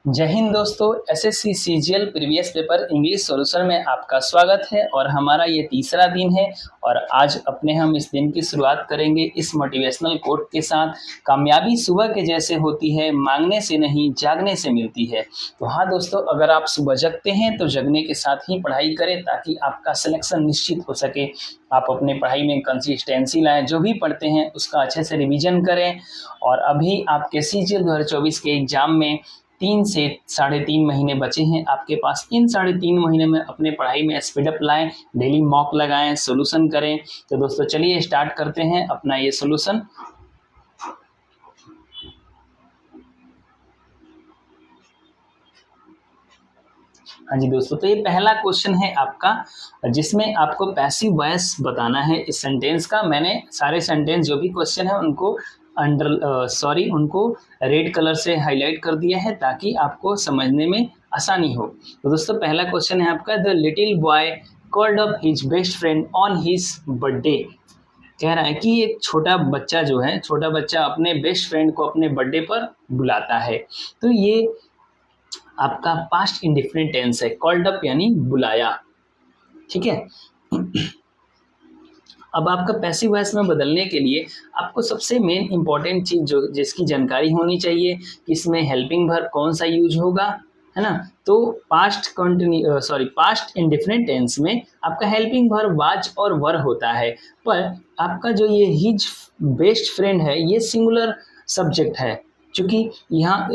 जय हिंद दोस्तों। SSC CGL previous paper English solution में आपका स्वागत है और हमारा ये तीसरा दिन है। और आज हम इस दिन की शुरुआत करेंगे इस मोटिवेशनल कोट के साथ। कामयाबी सुबह के जैसे होती है, मांगने से नहीं जागने से मिलती है। तो हाँ दोस्तों, अगर आप सुबह जगते हैं तो जगने के साथ ही पढ़ाई करें ताकि आपका सिलेक्शन निश्चित हो सके। आप अपने पढ़ाई में कंसिस्टेंसी लाएं, जो भी पढ़ते हैं उसका अच्छे से रिवीजन करें। और अभी आपके सीजीएल 2024 के एग्जाम में 3 से 3.5 महीने बचे हैं आपके पास। इन 3.5 महीने में अपने पढ़ाई में स्पीडअप लाएं, डेली मॉक लगाएं, सोल्यूशन करें। तो दोस्तों चलिए स्टार्ट करते हैं अपना ये सोल्यूशन। हाँ जी दोस्तों, तो ये पहला क्वेश्चन है आपका, जिसमें आपको पैसिव वॉइस बताना है इस सेंटेंस का। मैंने सारे सेंटेंस जो भी क्वेश्चन है उनको उनको रेड कलर से हाईलाइट कर दिया है ताकि आपको समझने में आसानी हो। तो दोस्तों पहला क्वेश्चन है आपका, the little boy called up his best friend on his birthday. कह रहा है कि एक छोटा बच्चा अपने बेस्ट फ्रेंड को अपने बर्थडे पर बुलाता है। तो ये आपका पास्ट इंडिफरेंट टेंस है, कॉल्ड अप यानी बुलाया। ठीक है। अब आपका पैसिव वॉइस में बदलने के लिए आपको सबसे मेन इंपॉर्टेंट चीज जो जिसकी जानकारी होनी चाहिए कि इसमें हेल्पिंग वर्ब कौन सा यूज होगा, है ना। तो पास्ट इंडिफरेंट टेंस में आपका हेल्पिंग वर्ब वाज और वर होता है। पर आपका जो ये हिज बेस्ट फ्रेंड है ये सिंगुलर सब्जेक्ट है, क्योंकि यहाँ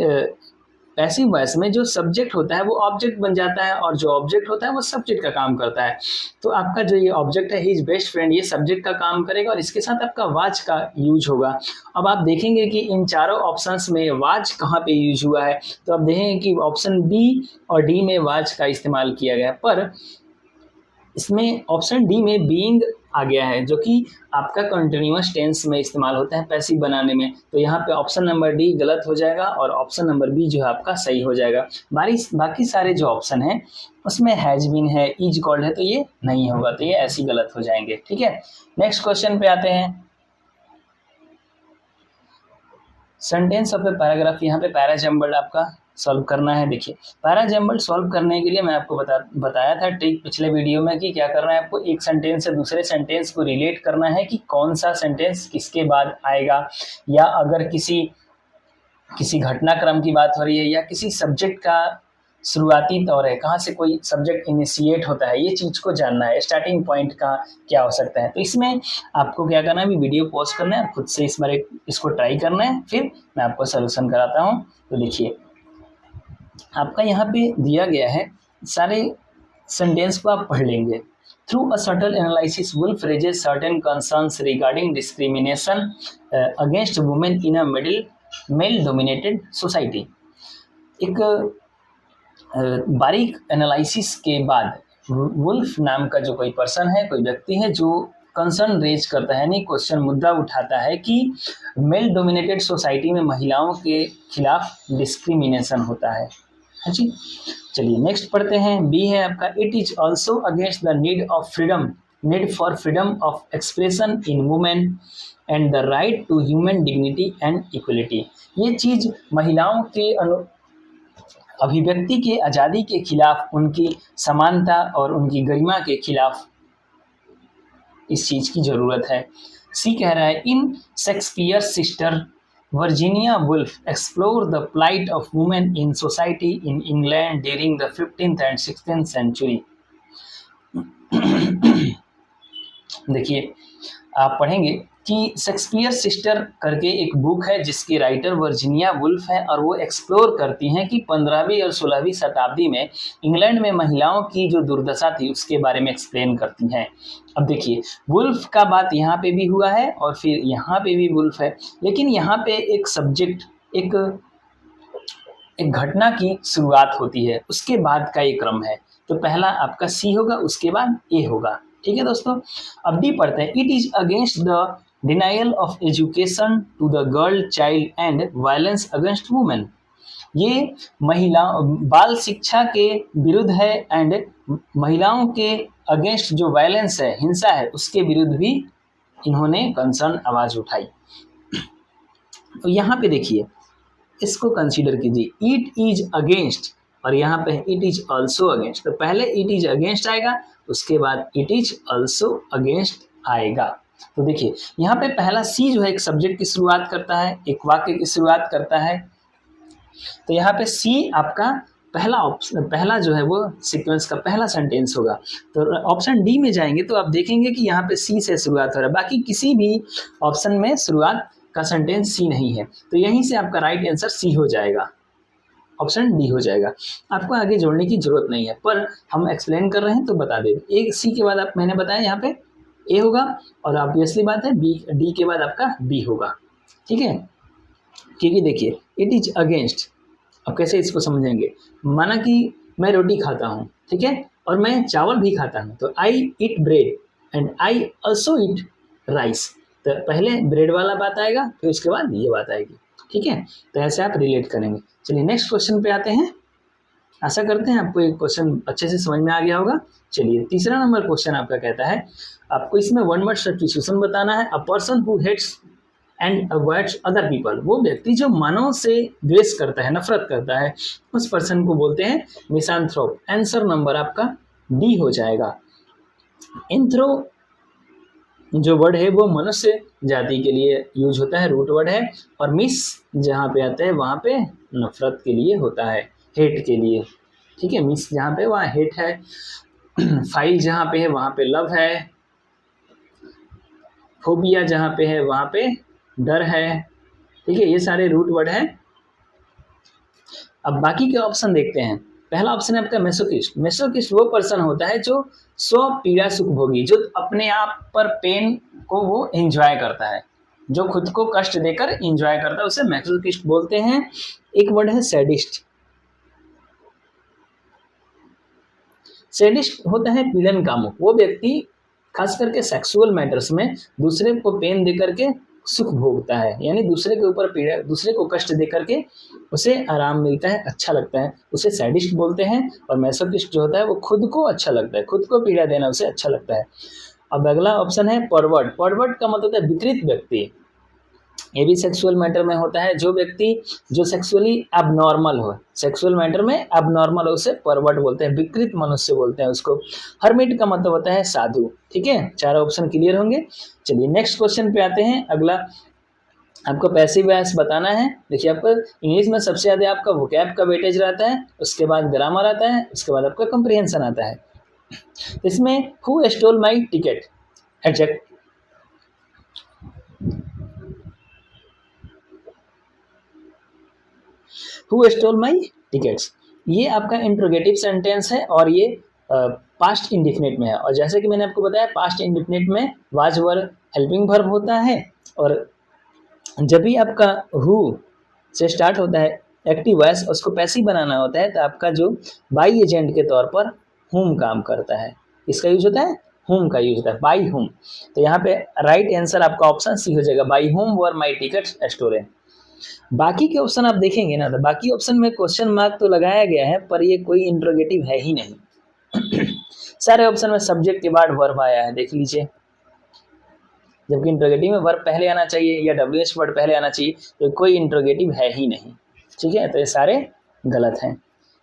पैसिव वॉइस में जो सब्जेक्ट होता है वो ऑब्जेक्ट बन जाता है और जो ऑब्जेक्ट होता है वो सब्जेक्ट का काम करता है। तो आपका जो ये ऑब्जेक्ट है हिज बेस्ट फ्रेंड, ये सब्जेक्ट का काम करेगा और इसके साथ आपका वाज का यूज होगा। अब आप देखेंगे कि इन चारों ऑप्शंस में वाज कहाँ पे यूज हुआ है। तो आप देखेंगे कि ऑप्शन बी और डी में वाज का इस्तेमाल किया गया है, पर इसमें ऑप्शन डी में बीइंग आ गया है, जो कि आपका कंटिन्यूअस टेंस में इस्तेमाल होता है पैसिव बनाने में। तो यहाँ पे ऑप्शन नंबर डी गलत हो जाएगा और ऑप्शन नंबर बी जो है आपका सही हो जाएगा। बाकी सारे जो ऑप्शन हैं उसमें हैज बीन है, इज कॉल्ड है, तो ये नहीं होगा, तो ये ऐसे गलत हो जाएंगे। ठीक है, नेक्स्ट क्वेश्चन पे आते हैं। सेंटेंस ऑफ ए पैराग्राफ, यहाँ पे पैरा जम्बल्ड आपका सॉल्व करना है। देखिए, पैरा जम्बल्ड सॉल्व करने के लिए मैं आपको बताया था ट्रिक पिछले वीडियो में कि क्या करना है आपको, एक सेंटेंस से दूसरे सेंटेंस को रिलेट करना है कि कौन सा सेंटेंस किसके बाद आएगा, या अगर किसी घटनाक्रम की बात हो रही है या किसी सब्जेक्ट का शुरुआती तौर है, कहाँ से कोई सब्जेक्ट इनिशिएट होता है, ये चीज़ को जानना है, स्टार्टिंग पॉइंट का क्या हो सकता है। तो इसमें आपको क्या करना है, अभी वीडियो पॉज करना है, खुद से इस बार इसको ट्राई करना है, फिर मैं आपको सोल्यूशन कराता हूँ। तो देखिए, आपका यहाँ पे दिया गया है, सारे सेंटेंस को आप पढ़ लेंगे। Through a subtle analysis, Woolf raises certain concerns regarding discrimination against women in a male-dominated society. एक बारीक एनालिसिस के बाद वुल्फ नाम का जो कोई पर्सन है, कोई व्यक्ति है, जो कंसर्न रेज करता है, यानी क्वेश्चन मुद्दा उठाता है कि मेल डोमिनेटेड सोसाइटी में महिलाओं के खिलाफ डिस्क्रिमिनेशन होता है। हाँ जी, चलिए नेक्स्ट पढ़ते हैं। बी है आपका, it is also against the need for freedom of expression in women and the right to human dignity and equality. ये चीज महिलाओं के अभिव्यक्ति के आज़ादी के खिलाफ, उनकी समानता और उनकी गरिमा के खिलाफ इस चीज़ की ज़रूरत है। सी कह रहा है, in Shakespeare sister Virginia Woolf explore the plight of women in society in England during the 15th and 16th century. देखिए, आप पढ़ेंगे कि शेक्सपियर सिस्टर करके एक बुक है जिसकी राइटर वर्जीनिया वुल्फ है, और वो एक्सप्लोर करती हैं कि 15वीं और 16वीं शताब्दी में इंग्लैंड में महिलाओं की जो दुर्दशा थी उसके बारे में एक्सप्लेन करती हैं। अब देखिए, वुल्फ का बात यहाँ पे भी हुआ है और फिर यहाँ पे भी वुल्फ है, लेकिन यहाँ पे एक सब्जेक्ट, एक घटना की शुरुआत होती है, उसके बाद का ये क्रम है। तो पहला आपका सी होगा, उसके बाद ए होगा। ठीक है दोस्तों, अब डी पढ़ते हैं। It is against the denial of education to the girl child and violence against women. ये बाल शिक्षा के विरुद्ध है एंड महिलाओं के अगेंस्ट जो वायलेंस है, हिंसा है, उसके विरुद्ध भी इन्होंने कंसर्न आवाज उठाई। तो यहाँ पे देखिए, इसको कंसीडर कीजिए। इट इज अगेंस्ट और यहाँ पे इट इज ऑल्सो अगेंस्ट, तो पहले इट इज अगेंस्ट आएगा, उसके बाद इट इज ऑल्सो अगेंस्ट आएगा। तो देखिए यहाँ पे पहला सी जो है एक सब्जेक्ट की शुरुआत करता है, एक वाक्य की शुरुआत करता है। तो यहाँ पे सी आपका पहला ऑप्शन, पहला जो है वो सीक्वेंस का पहला सेंटेंस होगा। तो ऑप्शन डी में जाएंगे तो आप देखेंगे कि यहाँ पे सी से शुरुआत हो रहा है, बाकी किसी भी ऑप्शन में शुरुआत का सेंटेंस सी नहीं है, तो यहीं से आपका राइट आंसर सी हो जाएगा, ऑप्शन डी हो जाएगा। आपको आगे जोड़ने की जरूरत नहीं है, पर हम एक्सप्लेन कर रहे हैं तो बता दें। एक सी के बाद आप मैंने बताया यहाँ पे ए होगा, और ऑब्वियसली बात है बी, डी के बाद आपका बी होगा, ठीक है। क्योंकि देखिए इट इज अगेंस्ट, अब कैसे इसको समझेंगे, माना कि मैं रोटी खाता हूँ, ठीक है, और मैं चावल भी खाता हूँ, तो I eat bread and I also eat rice. तो पहले ब्रेड वाला बात आएगा, फिर उसके बाद ये बात आएगी, ठीक है। तो ऐसे आप रिलेट करेंगे। चलिए नेक्स्ट क्वेश्चन पे आते हैं। आशा करते हैं आपको ये क्वेश्चन अच्छे से समझ में आ गया होगा। चलिए तीसरा नंबर क्वेश्चन आपका कहता है, आपको इसमें वन वर्ड सब्स्टिट्यूशन बताना है। A person who hates and avoids other people, वो व्यक्ति जो मानव से द्वेष करता है, नफरत करता है, उस पर्सन को बोलते हैं मिसांथ्रोप। आंसर नंबर आपका डी हो जाएगा। एंथ्रो जो वर्ड है वो मनुष्य जाति के लिए यूज होता है, रूट वर्ड है, और मिस जहाँ पे आता है वहाँ पे नफरत के लिए होता है, हेट के लिए, ठीक है। मिस जहाँ पे वहाँ हेट है, फाइल जहाँ पे है वहाँ पे लव है, फोबिया जहाँ पे है वहाँ पे डर है, ठीक है। ये सारे रूट वर्ड हैं। अब बाकी के ऑप्शन देखते हैं। पहला ऑप्शन है आपका मेसोकिस्ट। मेसोकिस्ट वो पर्सन होता है जो स्व पीड़ा सुख भोगी, जो अपने आप पर पेन को वो एंजॉय करता है, जो खुद को कष्ट देकर एंजॉय करता है, उसे मेसोकिस्ट बोलते हैं। एक वर्ड है सैडिस्ट। सैडिस्ट होता है पीड़न कामुक, वो व्यक्ति खास करके सेक्सुअल मैटर्स में दूसरे को पेन दे करके सुख भोगता है, यानी दूसरे के ऊपर पीड़ा, दूसरे को कष्ट दे करके उसे आराम मिलता है, अच्छा लगता है, उसे सैडिस्ट बोलते हैं। और मैसोकिस्ट जो होता है वो खुद को अच्छा लगता है, खुद को पीड़ा देना उसे अच्छा लगता है। अब अगला ऑप्शन है परवर्ट। परवर्ट का मतलब होता है विकृत व्यक्ति। ये भी सेक्सुअल मैटर में होता है, जो व्यक्ति जो सेक्सुअली एबनॉर्मल हो, सेक्सुअल मैटर में एबनॉर्मल हो, उसे परवर्ट बोलते हैं, विकृत मनुष्य बोलते हैं उसको। हर्मिट का मतलब होता है साधु, ठीक है। चारों ऑप्शन क्लियर होंगे। चलिए नेक्स्ट क्वेश्चन पे आते हैं। अगला आपको पैसिव वॉइस बताना है। देखिए आपको इंग्लिश में सबसे ज़्यादा आपका वोकैब का वेटेज रहता है, उसके बाद ग्रामर आता है, उसके बाद आपका कंप्रिहेंशन आता है। इसमें who stole my ticket, exact, who stole my tickets, ये आपका इंट्रोगेटिव सेंटेंस है और ये पास्ट इंडिफिनिट में है। और जैसे कि मैंने आपको बताया पास्ट इंडिफिनिट में वाज वर्ब हेल्पिंग वर्ब होता है, और जब भी आपका हु से स्टार्ट होता है एक्टिव वॉइस, उसको पैसिव बनाना होता है, तो आपका जो बाई एजेंट के तौर पर हुम काम करता है। इसका यूज होता है, हुम का यूज होता है, बाई हुम। तो यहाँ पे राइट आंसर आपका ऑप्शन सी हो जाएगा, बाई हुम वर माई टिकट्स स्टोलन। बाकी के ऑप्शन आप देखेंगे ना, तो बाकी ऑप्शन में क्वेश्चन मार्क तो लगाया गया है, पर ये कोई इंट्रोगेटिव है ही नहीं। सारे ऑप्शन में सब्जेक्ट के बाद वर्ब आया है, देख लीजिए, जबकि इंट्रोगेटिव में वर्ब पहले आना चाहिए या डब्ल्यूएच वर्ड पहले आना चाहिए, तो कोई इंट्रोगेटिव है ही नहीं, ठीक है। तो ये सारे गलत हैं।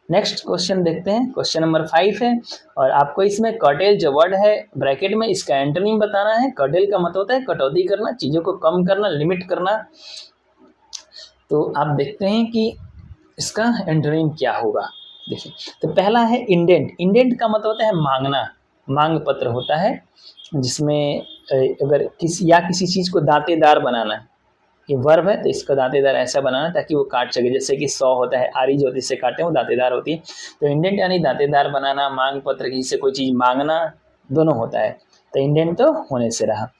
नेक्स्ट क्वेश्चन देखते हैं, क्वेश्चन नंबर 5 है, और आपको इसमें कर्टेल जो वर्ड है ब्रैकेट में, इसका एंटोनिम बताना है। कर्टेल का मतलब होता है कटौती करना, चीज़ों को कम करना, लिमिट करना। तो आप देखते हैं कि इसका एंटोनिम क्या होगा। देखिए तो पहला है इंडेंट। इंडेंट का मतलब होता है मांगना, मांग पत्र होता है, जिसमें अगर किसी चीज़ को दांतेदार बनाना, ये वर्ब है, तो इसका दांतेदार ऐसा बनाना ताकि वो काट सके, जैसे कि सौ होता है, आरी जो इससे काटते हैं वो दांतेदार होती है। तो इंडेंट यानी दांतेदार बनाना, मांग पत्र किसी से कोई चीज़ मांगना, दोनों होता है। तो इंडेंट तो होने से रहा।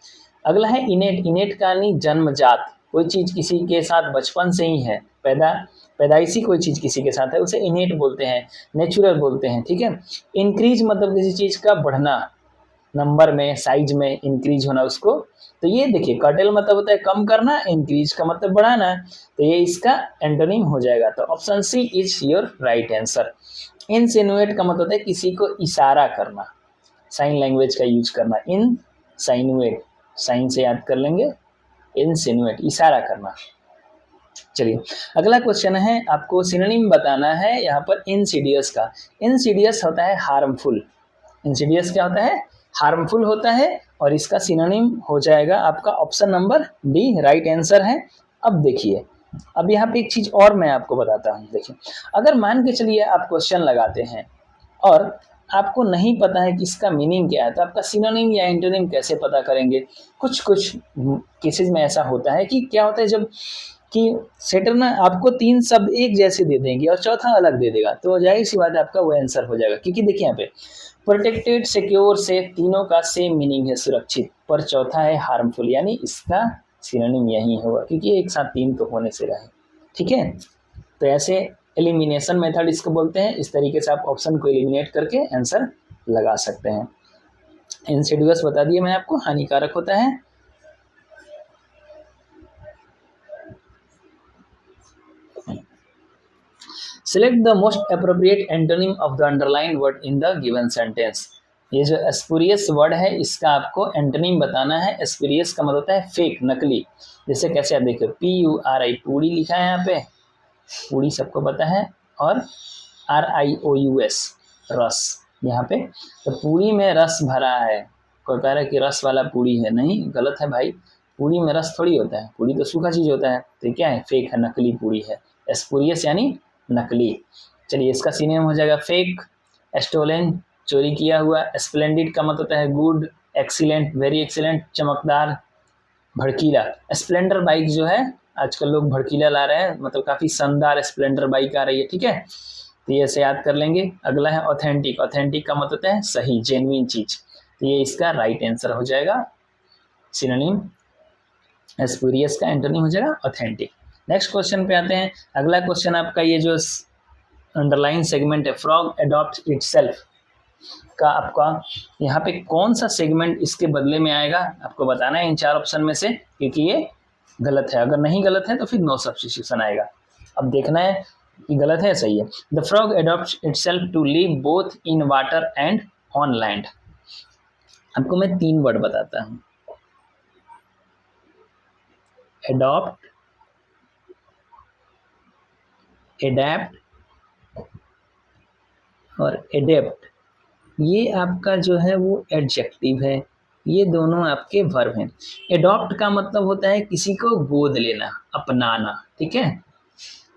अगला है इनेट। इनेट का यानी जन्मजात, कोई चीज़ किसी के साथ बचपन से ही है, पैदाइशी कोई चीज़ किसी के साथ है, उसे इनेट बोलते हैं, नेचुरल बोलते हैं, ठीक है। इंक्रीज मतलब किसी चीज़ का बढ़ना, नंबर में, साइज में इंक्रीज होना उसको। तो ये देखिए कर्टेल मतलब होता है कम करना, इंक्रीज का मतलब बढ़ाना, तो ये इसका एंटोनिम हो जाएगा। तो option C is your right answer. Insinuate का मतलब होता है किसी को इशारा करना, साइन लैंग्वेज का यूज करना। इन साइनुएट, साइन से याद कर लेंगे, इनसिनुएट इशारा करना। चलिए अगला क्वेश्चन है, आपको सिनोनिम बताना है यहाँ पर इंसीडियस का। इंसीडियस होता है हार्मफुल। इंसीडियस क्या होता है? हार्मफुल होता है। और इसका सिनोनिम हो जाएगा आपका option number D, right answer है। अब देखिए, अब यहाँ पे एक चीज और मैं आपको बताता हूँ। देखिए, अगर मान के चलिए आप क्वेश्चन लगाते हैं और आपको नहीं पता है कि इसका मीनिंग क्या है, तो आपका सिनोनिम या एंटोनिम कैसे पता करेंगे? कुछ कुछ केसेस में ऐसा होता है कि क्या होता है, जब कि सेटर ना आपको 3 शब्द एक जैसे दे देंगे और चौथा अलग दे देगा, तो जाहिर सी बात है आपका वो आंसर हो जाएगा। क्योंकि देखिए यहाँ पे प्रोटेक्टेड, सिक्योर, सेफ, तीनों का सेम मीनिंग है सुरक्षित, पर चौथा है हार्मफुल, यानी इसका सिनोनिम यही होगा, क्योंकि एक साथ 3 तो होने से रहे। ठीक है, तो ऐसे एलिमिनेशन मेथड इसको बोलते हैं। इस तरीके से आप ऑप्शन को एलिमिनेट करके आंसर लगा सकते हैं। इंसिडियस बता दिए मैं आपको, हानिकारक होता है। Select the most appropriate antonym of the underlined word in the given sentence. ये जो स्पूरियस वर्ड है इसका आपको एंटोनिम बताना है। स्पूरियस का मतलब होता है फेक, नकली। जैसे कैसे आप देखो, PURI पूरी लिखा है यहाँ पे, पूरी सबको पता है, और RIOUS रस यहाँ पे। तो पूरी में रस भरा है। कोई कह रहा है कि रस वाला पूरी है, नहीं, गलत है भाई। पूरी में रस थोड़ी होता है, पूरी तो सूखा चीज होता है। तो क्या है? फेक है, नकली पूरी है। स्पूरियस यानी नकली। चलिए इसका सिनोनिम हो जाएगा फेक, स्टोलन चोरी किया हुआ, स्प्लेंडिड का मतलब होता है गुड, एक्सीलेंट, वेरी एक्सीलेंट, चमकदार, भड़कीला। स्प्लेंडर बाइक जो है आजकल लोग भड़कीला ला रहे हैं, मतलब काफ़ी शानदार स्प्लेंडर बाइक आ रही है। ठीक है, तो ये ऐसे याद कर लेंगे। अगला है ऑथेंटिक। ऑथेंटिक का मतलब होता है सही, जेन्युइन चीज। तो ये इसका राइट आंसर हो जाएगा सिनोनिम। स्पूरियस का एंटोनिम हो जाएगा ऑथेंटिक। नेक्स्ट क्वेश्चन पे आते हैं। अगला क्वेश्चन आपका ये जो अंडरलाइन सेगमेंट है, फ्रॉग अडॉप्ट इटसेल्फ का, आपका यहाँ पे कौन सा सेगमेंट इसके बदले में आएगा आपको बताना है इन 4 ऑप्शन में से, क्योंकि ये गलत है। अगर नहीं गलत है तो फिर नो सब्स्टिट्यूशन आएगा। अब देखना है कि गलत है सही है। The frog adopt itself to live both in water and on land. आपको मैं 3 वर्ड बताता हूँ, एडॉप्ट, एडेप्ट और एडेप्ट। ये आपका जो है वो एडजेक्टिव है, ये दोनों आपके वर्ब हैं। एडॉप्ट का मतलब होता है किसी को गोद लेना, अपनाना। ठीक है,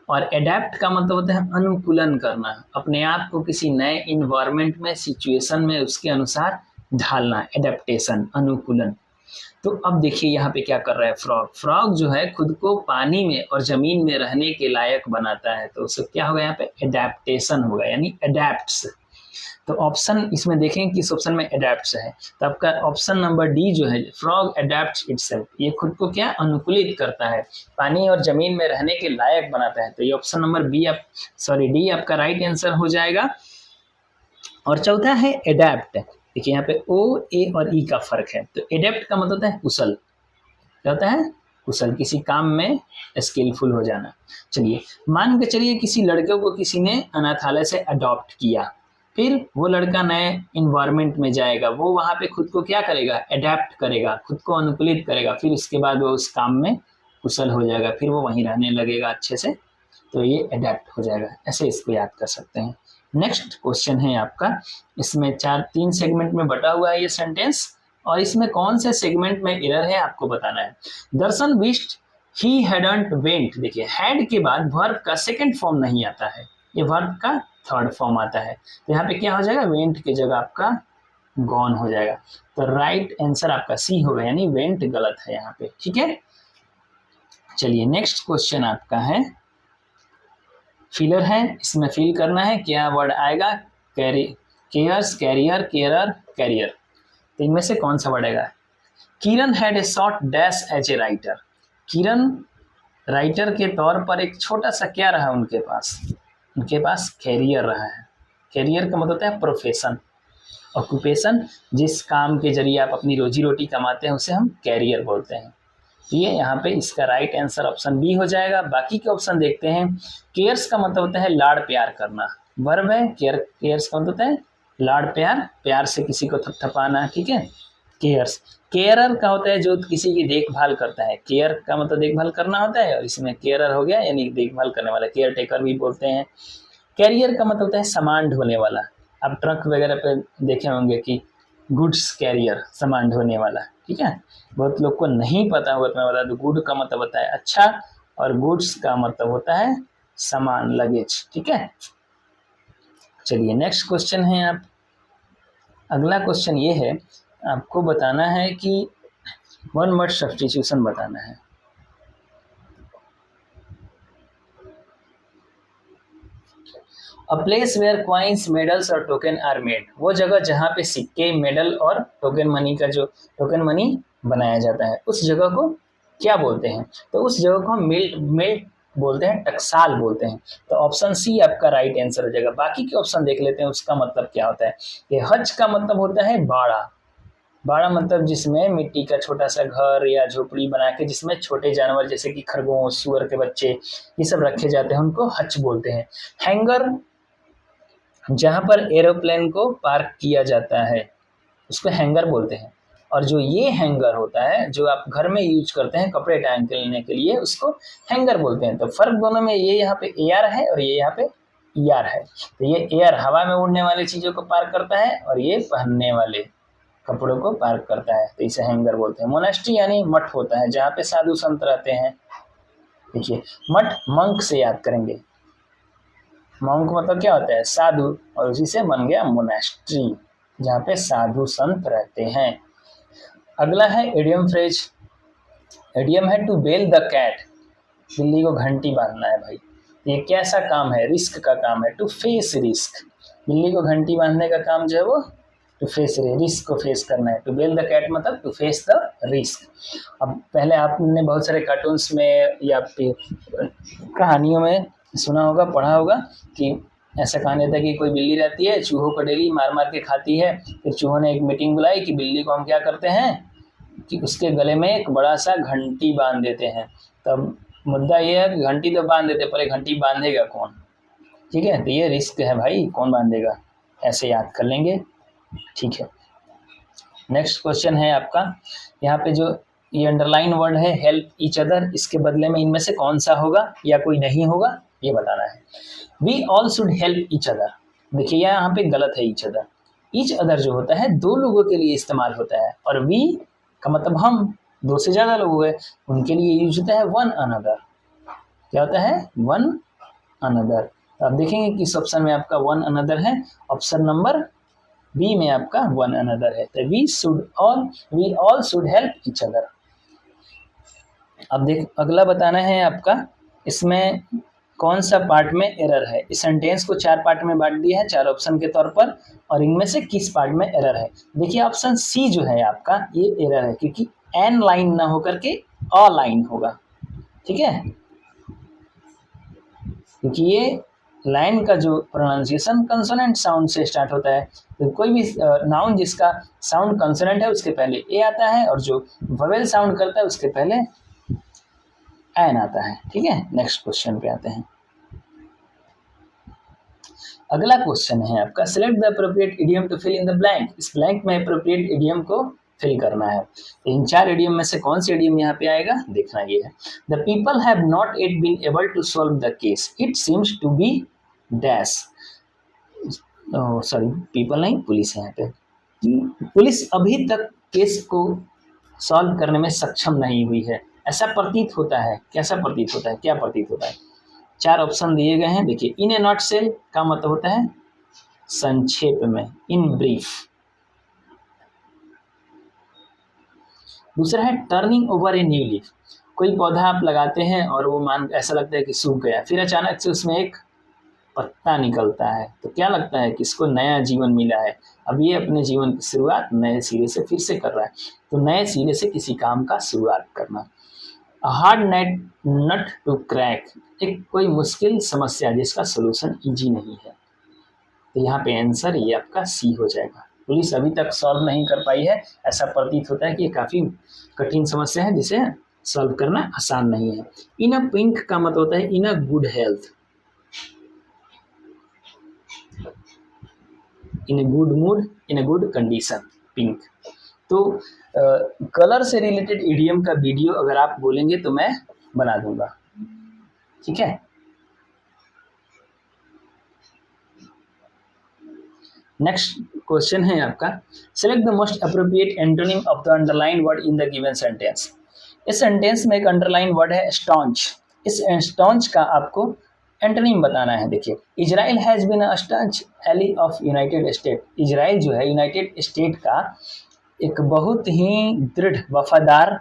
और एडेप्ट का मतलब होता है अनुकूलन करना, अपने आप को किसी नए इन्वायरमेंट में, सिचुएशन में उसके अनुसार ढालना, एडेप्टेशन, अनुकूलन। तो अब देखिए यहाँ पे क्या कर रहा है फ्रॉग। फ्रॉग जो है खुद को पानी में और जमीन में रहने के लायक बनाता है, तो उससे क्या होगा यहाँ पे? एडेप्टेशन होगा, यानी एडेप्ट्स। तो ऑप्शन इसमें देखें किस ऑप्शन में एडेप्ट्स है, तो आपका ऑप्शन नंबर डी जो है, फ्रॉग एडेप्ट्स इटसेल्फ, ये खुद को क्या अनुकूलित करता है, पानी और जमीन में रहने के लायक बनाता है। तो ये ऑप्शन नंबर डी आपका राइट आंसर हो जाएगा। और चौथा है एडेप्ट। देखिए यहाँ पे ओ, ए और ई का फर्क है। तो एडेप्ट का मतलब होता है कुशल, क्या होता है? कुशल, किसी काम में स्किलफुल हो जाना। चलिए मान के चलिए किसी लड़के को किसी ने अनाथालय से अडॉप्ट किया, फिर वो लड़का नए इन्वायरमेंट में जाएगा, वो वहाँ पे खुद को क्या करेगा? एडेप्ट करेगा, खुद को अनुकूलित करेगा, फिर उसके बाद वो उस काम में कुशल हो जाएगा, फिर वो वहीं रहने लगेगा अच्छे से। तो ये एडेप्ट हो जाएगा, ऐसे इसको याद कर सकते हैं। नेक्स्ट क्वेश्चन है आपका, इसमें 3 सेगमेंट में बटा हुआ है ये सेंटेंस, और इसमें कौन से सेगमेंट में एरर है आपको बताना है। दर्शन विश्ड ही हैडंट वेंट। देखिए हैड के बाद वर्ब का सेकंड फॉर्म नहीं आता है, ये वर्ब का थर्ड फॉर्म आता है। तो यहाँ पे क्या हो जाएगा? वेंट की जगह आपका गॉन हो जाएगा। तो राइट आंसर आपका सी होगा, यानी वेंट गलत है यहाँ पे। ठीक है, चलिए नेक्स्ट क्वेश्चन आपका है, फिलर है, इसमें फिल करना है। क्या वर्ड आएगा? Cares, carrier, carer, carrier. तो इनमें से कौन सा वर्ड आएगा? Kiran had a short dash as a writer. Kiran writer के तौर पर एक छोटा सा क्या रहा उनके पास कैरियर रहा है। कैरियर का मतलब होता है प्रोफेशन, ऑक्यूपेशन, जिस काम के जरिए आप अपनी रोजी रोटी कमाते हैं उसे हम कैरियर बोलते हैं। ये यहाँ पे इसका राइट आंसर ऑप्शन बी हो जाएगा। बाकी के ऑप्शन देखते हैं। केयर्स का मतलब होता है लाड़ प्यार करना, वर्ब है। केयर्स का मतलब होता है लाड़ प्यार, प्यार से किसी को थपथपाना। ठीक है, केयर्स। केयरर का होता है जो किसी की देखभाल करता है, केयर का मतलब देखभाल करना होता है, और इसमें केयरर हो गया यानी देखभाल करने वाला, केयर टेकर भी बोलते हैं। कैरियर का मतलब होता है सामान ढोने वाला। आप ट्रक वगैरह पे देखे होंगे कि गुड्स कैरियर, सामान ढोने वाला, ठीक है। बहुत लोग को नहीं पता होगा तो मैं बता दूं, गुड का मतलब होता है अच्छा, और गुड्स का मतलब होता है सामान, लगेज, ठीक है। चलिए नेक्स्ट क्वेश्चन है आप, अगला क्वेश्चन ये है, आपको बताना है कि वन वर्ड सब्स्टिट्यूशन बताना है। A place where coins, medals और टोकन आर मेड, वो जगह जहाँ पे सिक्के, मेडल और टोकन मनी का जो टोकन मनी बनाया जाता है, उस जगह को क्या बोलते हैं? तो उस जगह को हम मिल्ट मिल्ट बोलते हैं, टकसाल बोलते हैं। तो ऑप्शन सी आपका राइट आंसर हो जाएगा। बाकी के ऑप्शन देख लेते हैं उसका मतलब क्या होता है। ये हज का मतलब होता है बाड़ा। बाड़ा मतलब जिसमें मिट्टी का छोटा सा घर या झोपड़ी बना के जिसमें छोटे जानवर जैसे कि खरगोश, सुअर के बच्चे, ये सब रखे जाते हैं, उनको हज बोलते हैं। हैंगर जहाँ पर एरोप्लेन को पार्क किया जाता है उसको हैंगर बोलते हैं। और जो ये हैंगर होता है जो आप घर में यूज करते हैं कपड़े टांगने के लिए, उसको हैंगर बोलते हैं। तो फर्क दोनों में, ये यहाँ पे एयर है और ये यहाँ पे ईआर है। तो ये एयर हवा में उड़ने वाली चीजों को पार्क करता है और ये पहनने वाले कपड़ों को पार्क करता है, तो इसे हैंगर बोलते हैं। मोनेस्ट्री यानी मठ होता है जहाँ पे साधु संत रहते हैं। देखिए मठ मंक से याद करेंगे, मॉन्क मतलब क्या होता है? साधु, और उसी से बन गया मोनेस्ट्री जहाँ पे साधु संत रहते हैं। अगला है इडियम फ्रेज। इडियम है टू बेल द कैट, बिल्ली को घंटी बांधना है भाई। ये कैसा काम है? रिस्क का काम है, टू फेस रिस्क। बिल्ली को घंटी बांधने का काम जो है वो टू फेस रिस्क को फेस करना है। टू बेल द कैट मतलब टू फेस द रिस्क। अब पहले आपने बहुत सारे कार्टून्स में या कहानियों में सुना होगा, पढ़ा होगा कि ऐसा कहा जाता है कि कोई बिल्ली रहती है, चूहों को डेली मार मार के खाती है। फिर चूहों ने एक मीटिंग बुलाई कि बिल्ली को हम क्या करते हैं कि उसके गले में एक बड़ा सा घंटी बांध देते हैं। तब मुद्दा ये है कि घंटी तो बांध देते, पर घंटी बांधेगा कौन? ठीक है, तो ये रिस्क है भाई, कौन बांधेगा, ऐसे याद कर लेंगे। ठीक है, नेक्स्ट क्वेश्चन है आपका, यहाँ पे जो ये अंडरलाइन वर्ड है हेल्प ईच अदर, इसके बदले में इनमें से कौन सा होगा या कोई नहीं होगा, ये बताना है। We all should help each other, देखिए यहाँ पे गलत है ईच अदर। ईच अदर जो होता है दो लोगों के लिए इस्तेमाल होता है, और वी का मतलब हम, दो से ज्यादा लोग हैं उनके लिए यूज होता है वन अनदर। क्या होता है? One another. तो आप देखेंगे किस ऑप्शन में आपका वन अनदर है, ऑप्शन नंबर बी में आपका वन अनदर है। तो we all should help each other. अब देख अगला बताना है आपका, इसमें कौन सा पार्ट में एरर है। इस सेंटेंस को चार पार्ट में बांट दिया है, चार ऑप्शन के तौर पर, और इनमें से किस पार्ट में एरर है। देखिए ऑप्शन सी जो है आपका, ये एरर है क्योंकि एन लाइन ना होकर के अ लाइन होगा। ठीक है, क्योंकि ये लाइन का जो प्रोनाउंसिएशन कंसोनेंट साउंड से स्टार्ट होता है। तो कोई भी नाउन जिसका साउंड कंसोनेंट है उसके पहले ए आता है, और जो ववेल साउंड करता है उसके पहले एन आता है। ठीक है, नेक्स्ट क्वेश्चन पे आते हैं। अगला क्वेश्चन है आपका, select the appropriate idiom to fill in the blank. इस ब्लैंक में अप्रोप्रिएट इडियम को फिल करना है। तो इन चार इडियम में से कौन सा इडियम यहाँ पे आएगा, देखना ये है। The people have not yet been able to solve the case, it seems to be dash. Sorry, people नहीं, पुलिस है यहाँ पे। पुलिस अभी तक केस को सॉल्व करने में सक्षम नहीं हुई है, ऐसा प्रतीत होता है। कैसा प्रतीत होता है, क्या प्रतीत होता है? चार ऑप्शन दिए गए हैं, देखिए। इन ए नॉट सेल का मतलब होता है संक्षेप में, इन ब्रीफ। दूसरा है turning over a new leaf, कोई पौधा आप लगाते हैं और वो ऐसा लगता है कि सूख गया, फिर अचानक से उसमें एक पत्ता निकलता है, तो क्या लगता है कि इसको नया जीवन मिला है। अब ये अपने जीवन की शुरुआत नए सिरे से फिर से कर रहा है। तो नए सिरे से किसी काम का शुरुआत करना। हार्ड नट टू क्रैक, एक कोई मुश्किल समस्या जिसका सोल्यूशन इजी नहीं है। तो यहाँ पे आंसर ये आपका सी हो जाएगा। पुलिस अभी तक सॉल्व नहीं कर पाई है, ऐसा प्रतीत होता है कि ये काफी कठिन समस्या है जिसे सॉल्व करना आसान नहीं है। इन अ पिंक का मतलब होता है in a good health, in a good mood, in a good condition, pink. तो कलर से रिलेटेड इडियम का वीडियो अगर आप बोलेंगे तो मैं बना दूंगा, ठीक है। नेक्स्ट क्वेश्चन है आपका, select the most appropriate antonym of the underline word in the given sentence. इस सेंटेंस में एक अंडरलाइन वर्ड है स्टॉन्च। इस स्टॉन्च का आपको एंटोनिम बताना है। देखिए, Israel has been a staunch ally of United State. Israel जो है यूनाइटेड स्टेट का एक बहुत ही दृढ़ वफादार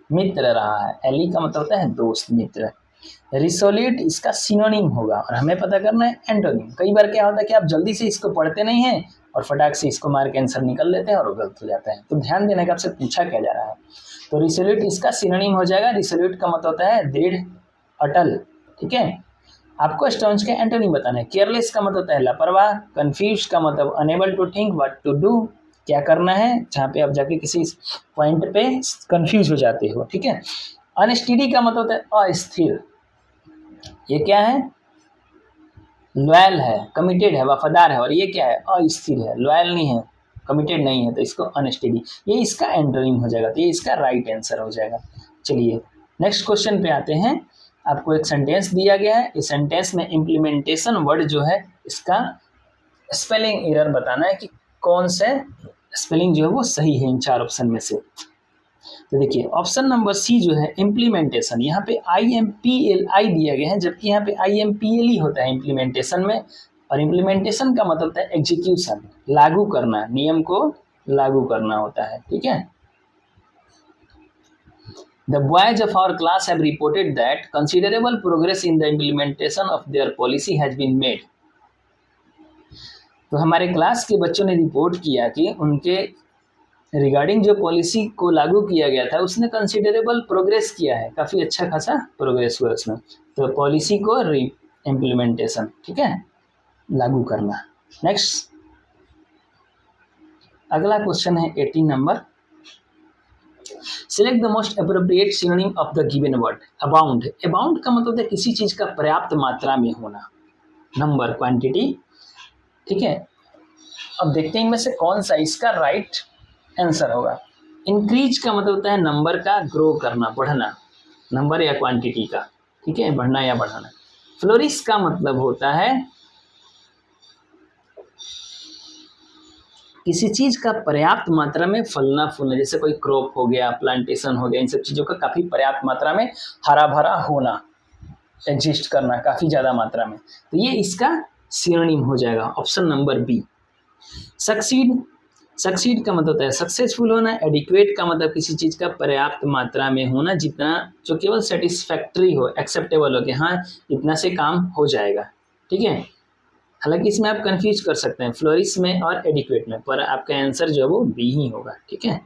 मित्र रहा है। एली का मतलब होता है दोस्त, मित्र। रिसोल्यूट इसका सिनोनिम होगा और हमें पता करना है एंटोनिम। कई बार क्या होता है कि आप जल्दी से इसको पढ़ते नहीं हैं और फटाक से इसको मार के आंसर निकल लेते हैं और वो गलत हो जाता है। तो ध्यान देने का आपसे पूछा क्या जा रहा है। तो रिसोल्यूट इसका सिनोनिम हो जाएगा। रिसोल्यूट का मतलब होता है दृढ़, अटल, ठीक है। आपको स्टॉन्च का एंटोनिम बताना है। केयरलेस का मतलब होता है लापरवाह। कंफ्यूज का मतलब unable to think what to do, क्या करना है, जहाँ पे आप जाके किसी पॉइंट पे कंफ्यूज हो जाते हो, ठीक है। अनस्टेडी का मतलब होता है अस्थिर। ये क्या है, लॉयल है, कमिटेड है, वफादार है। और ये क्या है, अस्थिर है, लॉयल नहीं है, कमिटेड नहीं है, तो इसको अनस्टेडी, ये इसका एंटोनिम हो जाएगा। तो ये इसका राइट आंसर हो जाएगा। चलिए नेक्स्ट क्वेश्चन पे आते हैं। आपको एक सेंटेंस दिया गया है। इस सेंटेंस में इम्प्लीमेंटेशन वर्ड जो है इसका स्पेलिंग एरर बताना है कि कौन से स्पेलिंग जो है वो सही है इन चार ऑप्शन में से। तो देखिए ऑप्शन नंबर सी जो है इम्प्लीमेंटेशन, यहाँ पे IMPLI दिया गया है, जबकि यहाँ पे IMPLE होता है इम्प्लीमेंटेशन में। और इम्प्लीमेंटेशन का मतलब होता है एग्जीक्यूशन, लागू करना, नियम को लागू करना होता है, ठीक है। The boys of our class have reported that considerable progress in the implementation of their policy has been made. तो हमारे क्लास के बच्चों ने रिपोर्ट किया कि उनके रिगार्डिंग जो पॉलिसी को लागू किया गया था उसने कंसिडरेबल प्रोग्रेस किया है, काफ़ी अच्छा खासा प्रोग्रेस हुआ उसमें। तो पॉलिसी को इम्प्लीमेंटेशन, ठीक है, लागू करना। नेक्स्ट अगला क्वेश्चन है 18 number. Select the most appropriate synonym of the given word abound. Abound का मतलब है किसी चीज़ का पर्याप्त मात्रा में होना, नंबर, क्वांटिटी, ठीक है। अब देखते हैं इनमें से कौन सा इसका राइट आंसर होगा। इंक्रीज का मतलब होता है नंबर का ग्रो करना, बढ़ना, नंबर या क्वांटिटी का, ठीक है, बढ़ना या बढ़ाना। फ्लोरिश का मतलब होता है किसी चीज का पर्याप्त मात्रा में फलना फूलना, जैसे कोई क्रॉप हो गया, प्लांटेशन हो गया, इन सब चीजों का काफी पर्याप्त मात्रा में हरा भरा होना, एग्जिस्ट करना काफी ज्यादा मात्रा में। तो ये इसका सिनोनिम हो जाएगा option number B. Succeed, succeed का मतलब होता है सक्सेसफुल होना। एडिक्वेट का मतलब किसी चीज़ का पर्याप्त मात्रा में होना, जितना जो केवल सेटिस्फैक्ट्री हो, एक्सेप्टेबल हो कि हाँ इतना से काम हो जाएगा, ठीक है। हालांकि इसमें आप कंफ्यूज कर सकते हैं फ्लोरिश में और एडिक्वेट में, पर आपका आंसर जो है वो बी ही होगा, ठीक है।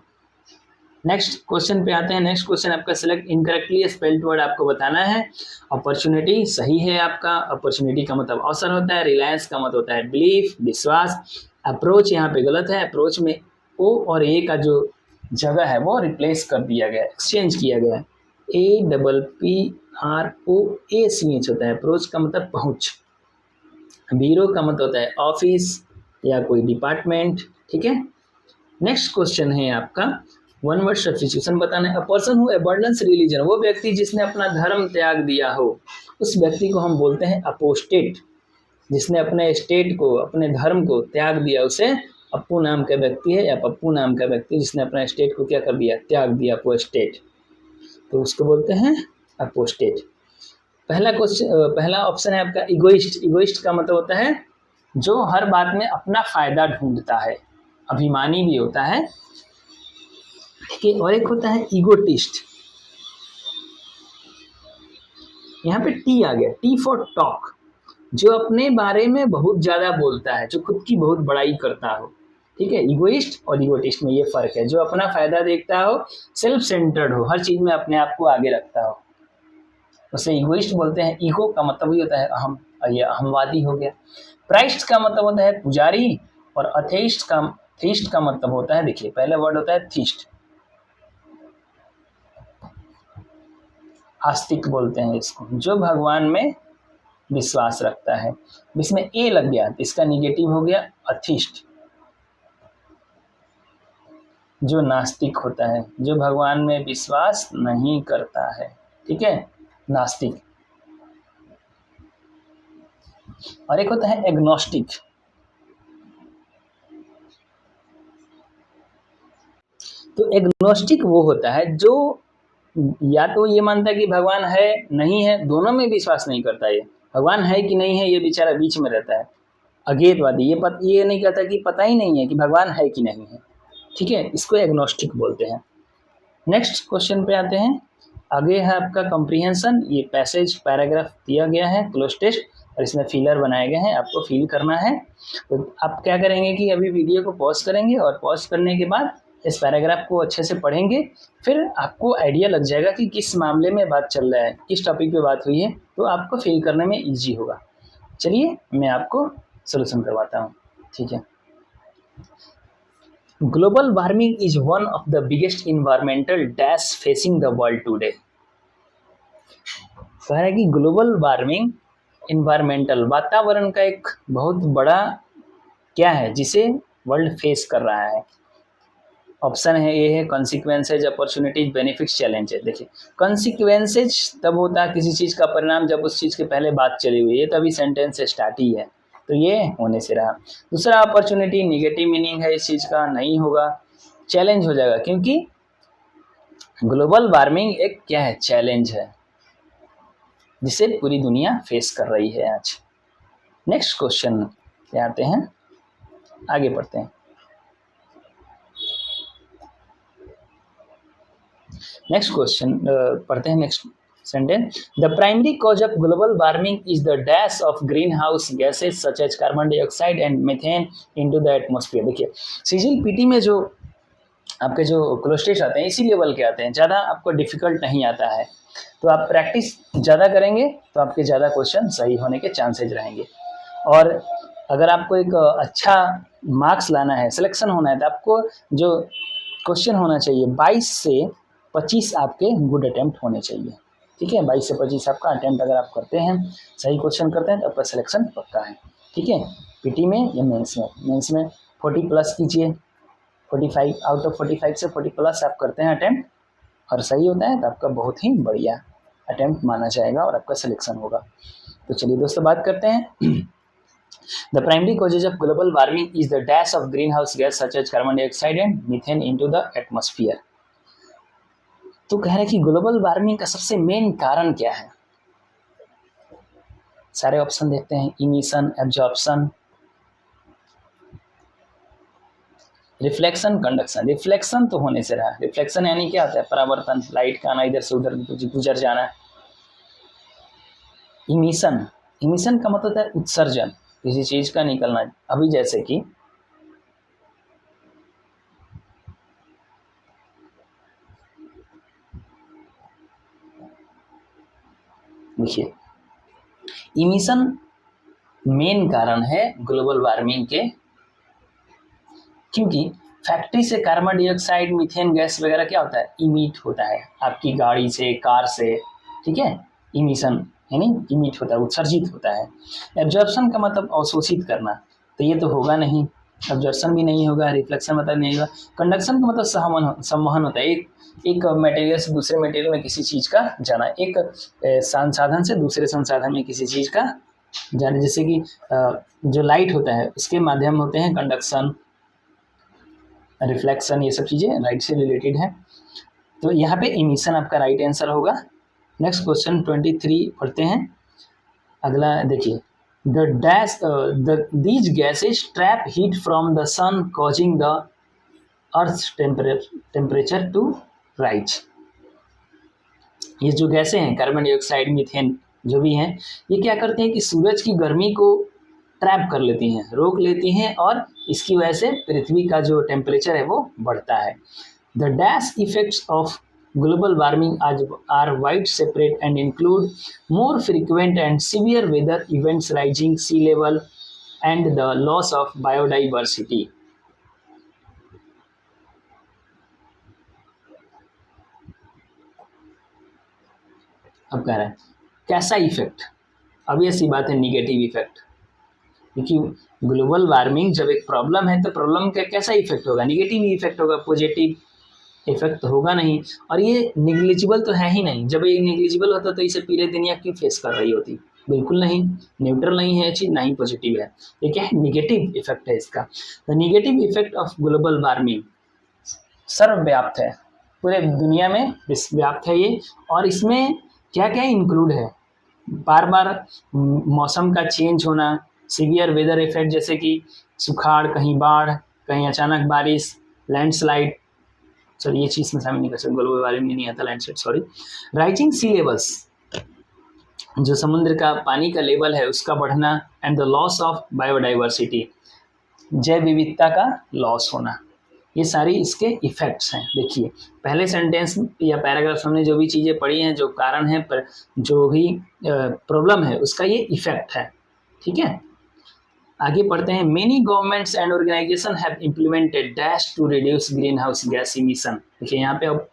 नेक्स्ट क्वेश्चन पे आते हैं। नेक्स्ट क्वेश्चन आपका सिलेक्ट इनकरेक्टली स्पेल्ड वर्ड आपको बताना है। अपॉर्चुनिटी सही है आपका, अपॉर्चुनिटी का मतलब अवसर होता है। रिलायंस का मतलब होता है बिलीफ, विश्वास। अप्रोच यहाँ पे गलत है, अप्रोच में ओ और ए का जो जगह है वो रिप्लेस कर दिया गया, एक्सचेंज किया गया। APPROACH होता है। अप्रोच का मतलब पहुँच। ब्यूरो का मतलब होता है ऑफिस या कोई डिपार्टमेंट, ठीक है। नेक्स्ट क्वेश्चन है आपका वन वर्ड सब्स्टिट्यूशन बताना है। A person who abundance religion, वो व्यक्ति जिसने अपना धर्म त्याग दिया हो, उस व्यक्ति को हम बोलते हैं अपोस्टेट। जिसने अपने स्टेट को, अपने धर्म को त्याग दिया, उसे अप्पू नाम का व्यक्ति है या पप्पू नाम का व्यक्ति जिसने अपना स्टेट को क्या कर दिया, त्याग दिया, अपोस्टेट, तो उसको बोलते हैं अपोस्टेट। पहला क्वेश्चन, पहला ऑप्शन है आपका इगोइस्ट। इगोइस्ट का मतलब होता है जो हर बात में अपना फायदा ढूंढता है, अभिमानी भी होता है, ठीक है। और एक होता है ईगोटिस्ट। यहाँ पे टी आ गया, टी फॉर टॉक, जो अपने बारे में बहुत ज्यादा बोलता है, जो खुद की बहुत बड़ाई करता हो, ठीक है। इगोइस्ट और ईगोटिस्ट में ये फर्क है, जो अपना फायदा देखता हो, सेल्फ सेंटर्ड हो, हर चीज में अपने आप को आगे रखता हो, उसे इगोइस्ट बोलते हैं। ईगो का मतलब ही होता है अहम, ये अहमवादी हो गया। प्राइस्ट का मतलब होता है पुजारी, और थीस्ट का मतलब होता है, देखिए पहला वर्ड होता है थीस्ट, आस्तिक बोलते हैं इसको, जो भगवान में विश्वास रखता है। इसमें ए लग गया तो इसका निगेटिव हो गया अथिस्ट। जो नास्तिक होता है, जो भगवान में विश्वास नहीं करता है, ठीक है, नास्तिक। और एक होता है एग्नोस्टिक। तो एग्नोस्टिक वो होता है जो या तो ये मानता है कि भगवान है नहीं है, दोनों में विश्वास नहीं करता, ये भगवान है कि नहीं है ये बेचारा बीच में रहता है, अज्ञेयवादी। ये नहीं कहता कि पता ही नहीं है कि भगवान है कि नहीं है, ठीक है, इसको एग्नोस्टिक बोलते हैं। नेक्स्ट क्वेश्चन पे आते हैं। आगे है आपका कॉम्प्रिहेंशन। ये पैसेज पैराग्राफ दिया गया है क्लोज टेस्ट, और इसमें फिलर बनाए गए हैं, आपको फिल करना है। तो आप क्या करेंगे कि अभी वीडियो को पॉज करेंगे और पॉज करने के बाद इस पैराग्राफ को अच्छे से पढ़ेंगे, फिर आपको आइडिया लग जाएगा कि किस मामले में बात चल रहा है, किस टॉपिक पे बात हुई है, तो आपको फिल करने में ईजी होगा। चलिए मैं आपको सोल्यूशन करवाता हूँ, ठीक है। Global warming is one of the biggest environmental dash facing the world today. कह रहा है कि ग्लोबल वार्मिंग इन्वायरमेंटल वातावरण का एक बहुत बड़ा क्या है जिसे वर्ल्ड फेस कर रहा है। ऑप्शन है ए है कॉन्सिक्वेंसेज, अपॉर्चुनिटीज, बेनिफिट्स, चैलेंज है। देखिए कॉन्सिक्वेंसेज तब होता है किसी चीज़ का परिणाम जब उस चीज़ के पहले बात चली हुई है, तभी सेंटेंस स्टार्ट ही है, तो ये होने से रहा। दूसरा अपॉर्चुनिटी, निगेटिव मीनिंग है इस चीज़ का, नहीं होगा। चैलेंज हो जाएगा क्योंकि ग्लोबल वार्मिंग एक क्या है, चैलेंज है जिसे पूरी दुनिया फेस कर रही है आज। नेक्स्ट क्वेश्चन पे आते हैं, आगे पढ़ते हैं। नेक्स्ट क्वेश्चन पढ़ते हैं। Next sentence, the primary cause of global warming is the dash of green house gases such as carbon dioxide and methane into the atmosphere. देखिए सीजील पीटी में जो आपके जो क्लोस्टेज आते हैं इसी लेवल के आते हैं, ज़्यादा आपको डिफिकल्ट नहीं आता है, तो आप प्रैक्टिस ज़्यादा करेंगे तो आपके ज़्यादा क्वेश्चन सही होने के चांसेज रहेंगे। और अगर आपको एक अच्छा मार्क्स लाना है, सिलेक्शन होना है, तो आपको जो क्वेश्चन होना चाहिए 22 से 25 आपके गुड अटेम्प्ट होने चाहिए, ठीक है। 22 से 25 आपका अटेम्प्ट अगर आप करते हैं, सही क्वेश्चन करते हैं, तो आपका सिलेक्शन पक्का है, ठीक है। पीटी में या मेंस में 40 प्लस कीजिए, 45 आउट ऑफ 45 से 40 प्लस आप करते हैं अटेम्प्ट, और सही होता है तो आपका बहुत ही बढ़िया अटेम्प्ट माना जाएगा और आपका सिलेक्शन होगा। तो चलिए दोस्तों बात करते हैं। The primary causes of global warming is the dash of green house gas such as carbon dioxide and methane into the atmosphere. तो कह रहे हैं कि ग्लोबल वार्मिंग का सबसे मेन कारण क्या है। सारे ऑप्शन देखते हैं, emission, absorption, reflection, conduction. Reflection तो होने से रहा, रिफ्लेक्शन यानी क्या होता है, परावर्तन, लाइट का आना, इधर से उधर गुजर जाना। इमिशन, इमिशन का मतलब है उत्सर्जन, किसी चीज का निकलना। अभी जैसे कि देखिए इमिशन मेन कारण है ग्लोबल वार्मिंग के, क्योंकि फैक्ट्री से कार्बन डाइऑक्साइड, मीथेन गैस वगैरह क्या होता है, इमिट होता है आपकी गाड़ी से, कार से, ठीक है। इमिशन यानी इमिट होता है, उत्सर्जित होता है। एब्जॉर्प्शन का मतलब अवशोषित करना, तो ये तो होगा नहीं, एब्जॉर्प्शन भी नहीं होगा। रिफ्लेक्शन मतलब नहीं होगा। कंडक्शन का मतलब संवहन होता है, एक मटेरियल से दूसरे मटेरियल में किसी चीज़ का जाना, एक संसाधन से दूसरे संसाधन में किसी चीज़ का जाना। जैसे कि जो लाइट होता है उसके माध्यम होते हैं कंडक्शन, रिफ्लेक्शन, ये सब चीज़ें लाइट से रिलेटेड है। तो यहाँ पे इमिशन आपका राइट आंसर होगा। नेक्स्ट क्वेश्चन 23 पढ़ते हैं। अगला देखिए, the dash these gases trap heat from the sun causing the earth temperature to rise. ये जो गैसें हैं कार्बन डाइऑक्साइड, मीथेन जो भी हैं, ये क्या करते हैं कि सूरज की गर्मी को ट्रैप कर लेती हैं, रोक लेती हैं, और इसकी वजह से पृथ्वी का जो टेम्परेचर है वो बढ़ता है। The dash effects of global warming are widespread and include more frequent and severe weather events, rising sea level, and the loss of biodiversity. अब कह रहा है कैसा इफेक्ट, अब ये सी बात है निगेटिव इफेक्ट। क्योंकि ग्लोबल वार्मिंग जब एक प्रॉब्लम है तो प्रॉब्लम का कैसा इफेक्ट होगा, निगेटिव इफेक्ट होगा, पॉजिटिव इफेक्ट तो होगा नहीं। और ये निग्लिजिबल तो है ही नहीं, जब ये निग्लिजिबल होता तो इसे पूरे दुनिया क्यों फेस कर रही होती, बिल्कुल नहीं, न्यूट्रल नहीं है चीज, ना ही पॉजिटिव है, ये क्या है, निगेटिव इफेक्ट है इसका। The negative effect of global warming सर्वव्याप्त है, पूरे दुनिया में व्याप्त है ये। और इसमें क्या क्या इंक्लूड है, बार बार मौसम का चेंज होना, सीवियर वेदर इफेक्ट जैसे कि सुखाड़, कहीं बाढ़, कहीं अचानक बारिश, लैंडस्लाइड, सॉरी ये चीज़ में शामिल नहीं कर सकते, ग्लोबल वार्मिंग में नहीं आता landslide, sorry. Rising sea levels, जो समुद्र का पानी का लेवल है उसका बढ़ना, and the loss of biodiversity, जैव विविधता का लॉस होना, ये सारी इसके इफेक्ट्स हैं। देखिए पहले सेंटेंस या पैराग्राफ हमने जो भी चीज़ें पढ़ी हैं, जो कारण है, पर जो भी प्रॉब्लम है उसका ये इफेक्ट है, ठीक है। आगे पढ़ते हैं। Many governments and organisation have implemented dash to reduce green house gas emission. देखिए यहाँ पे अब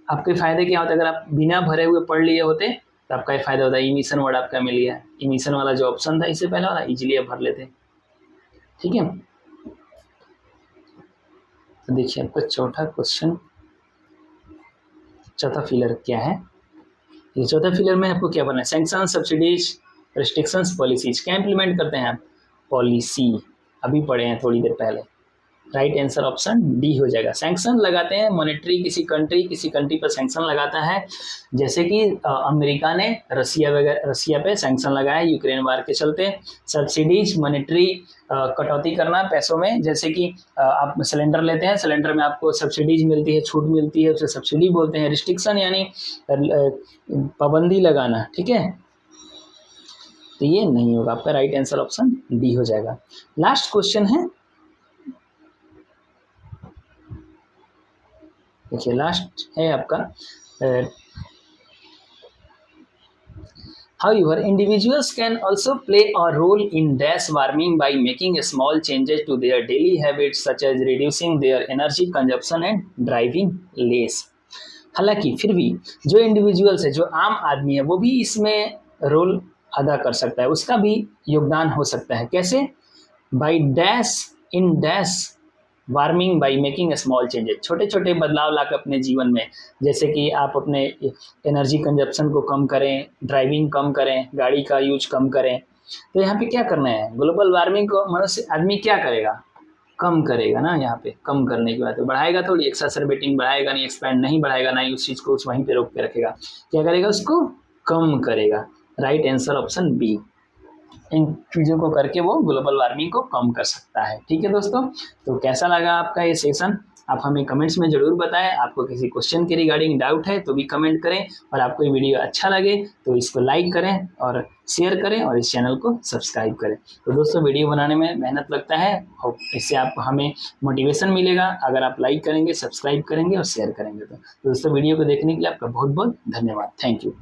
आपके फायदे क्या होते, अगर आप बिना भरे हुए पढ़ लिए होते तो आपका ये फायदा होता है, इमिशन वर्ड आपका मिल गया, इमिशन वाला जो ऑप्शन था इससे पहले वाला इजीली आप भर लेते, ठीक है। तो देखिए आपका चौथा क्वेश्चन, चौथा फिलर क्या है, ये चौथा फिलर में आपको क्या बनना है, सैंक्शन, सब्सिडीज, रिस्ट्रिक्शंस, पॉलिसीज, क्या इंप्लीमेंट करते हैं आप, पॉलिसी, अभी पढ़े हैं थोड़ी देर पहले। राइट आंसर ऑप्शन डी हो जाएगा। सैंक्शन लगाते हैं मॉनेटरी, किसी कंट्री पर सैंक्शन लगाता है, जैसे कि अमेरिका ने रसिया पे सैंक्शन लगाया यूक्रेन वार के चलते। सब्सिडीज, मॉनेटरी कटौती करना पैसों में, जैसे कि आप सिलेंडर लेते हैं, सिलेंडर में आपको सब्सिडीज मिलती है, छूट मिलती है, उसे सब्सिडी बोलते हैं। रिस्ट्रिक्शन यानी पाबंदी लगाना, ठीक है, तो ये नहीं होगा आपका, राइट आंसर ऑप्शन डी हो जाएगा। लास्ट क्वेश्चन है, देखिए लास्ट है आपका, however individuals can also play a role in dash warming by making small changes to their daily habits such as reducing their energy consumption and driving less। हालांकि फिर भी जो इंडिविजुअल्स है, जो आम आदमी है, वो भी इसमें रोल अदा कर सकता है, उसका भी योगदान हो सकता है। कैसे, by dash in dash warming by making small changes, छोटे छोटे बदलाव लाकर अपने जीवन में, जैसे कि आप अपने एनर्जी कंजप्शन को कम करें, ड्राइविंग कम करें, गाड़ी का यूज कम करें। तो यहाँ पे क्या करना है, ग्लोबल वार्मिंग को मनुष्य आदमी क्या करेगा, कम करेगा ना। यहाँ पे कम करने की बात है, बढ़ाएगा थोड़ी, एक्सासर्बेटिंग बढ़ाएगा नहीं, एक्सपैंड नहीं बढ़ाएगा, ना ही उस चीज़ को उस वहीं पे रोक के रखेगा, क्या करेगा, उसको कम करेगा। राइट आंसर ऑप्शन बी, इन चीज़ों को करके वो ग्लोबल वार्मिंग को कम कर सकता है, ठीक है दोस्तों। तो कैसा लगा आपका ये सेशन, आप हमें कमेंट्स में ज़रूर बताएं। आपको किसी क्वेश्चन के रिगार्डिंग डाउट है तो भी कमेंट करें, और आपको ये वीडियो अच्छा लगे तो इसको लाइक करें और शेयर करें और इस चैनल को सब्सक्राइब करें। तो दोस्तों वीडियो बनाने में मेहनत लगता है और इससे आप हमें मोटिवेशन मिलेगा अगर आप लाइक करेंगे, सब्सक्राइब करेंगे और शेयर करेंगे। तो दोस्तों वीडियो को देखने के लिए आपका बहुत बहुत धन्यवाद, थैंक यू।